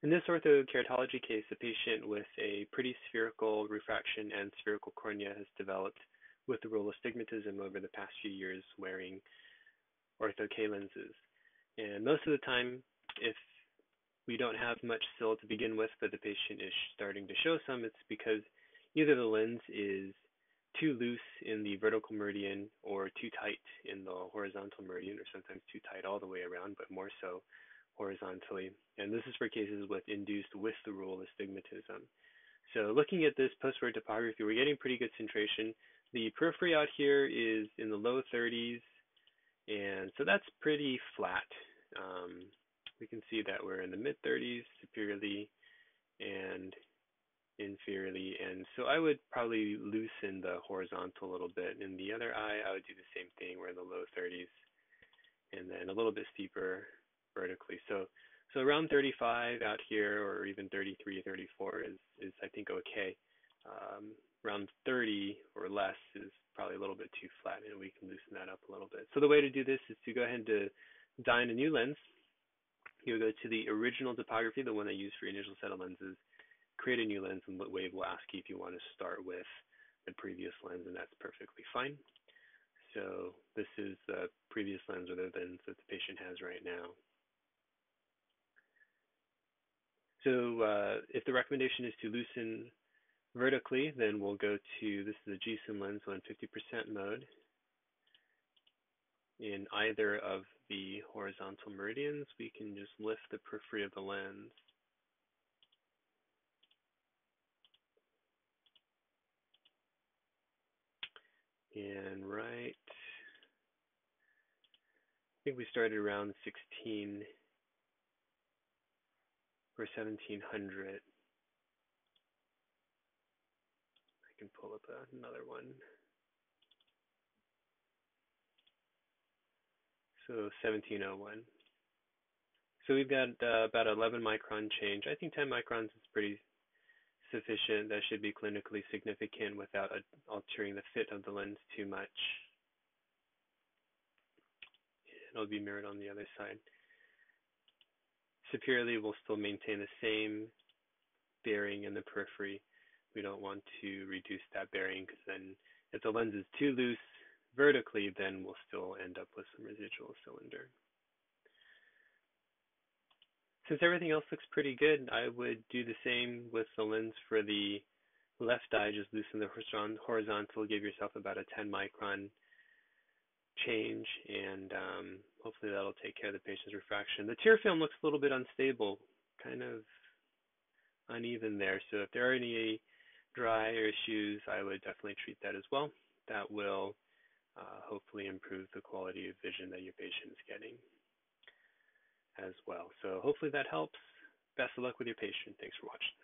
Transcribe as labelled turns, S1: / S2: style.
S1: In this orthokeratology case, a patient with a pretty spherical refraction and spherical cornea has developed with the role of astigmatism over the past few years wearing ortho-K lenses. And most of the time, if we don't have much still to begin with, but the patient is starting to show some, it's because either the lens is too loose in the vertical meridian or too tight in the horizontal meridian, or sometimes too tight all the way around, but more so horizontally. And this is for cases with induced with the rule astigmatism. So looking at this post-work topography, we're getting pretty good centration. The periphery out here is in the low 30s, and so that's pretty flat. We can see that we're in the mid 30s superiorly and inferiorly, and so I would probably loosen the horizontal a little bit. In the other eye, I would do the same thing. We're in the low 30s, and then a little bit steeper vertically. So around 35 out here, or even 33, 34 is I think okay. Around 30 or less is probably a little bit too flat, and we can loosen that up a little bit. So the way to do this is to go ahead and design a new lens. You'll go to the original topography, the one I used for your initial set of lenses, create a new lens, and Wave will ask you if you want to start with the previous lens, and that's perfectly fine. So this is the previous lens or the lens that the patient has right now. So if the recommendation is to loosen vertically, then we'll go to, this is a G-SYM lens, so in 50% mode. In either of the horizontal meridians, we can just lift the periphery of the lens. And I think we started around 16 or 1700. I can pull up another one. So 1701. So we've got about 11 micron change. I think 10 microns is pretty sufficient. That should be clinically significant without altering the fit of the lens too much. It'll be mirrored on the other side. Superiorly, we'll still maintain the same bearing in the periphery. We don't want to reduce that bearing, because then if the lens is too loose vertically, then we'll still end up with some residual cylinder. Since everything else looks pretty good, I would do the same with the lens for the left eye. Just loosen the horizontal, give yourself about a 10 micron change, and hopefully that'll take care of the patient's refraction. The tear film looks a little bit unstable, kind of uneven there. So if there are any dry issues, I would definitely treat that as well. That will hopefully improve the quality of vision that your patient is getting as well. So hopefully that helps. Best of luck with your patient. Thanks for watching.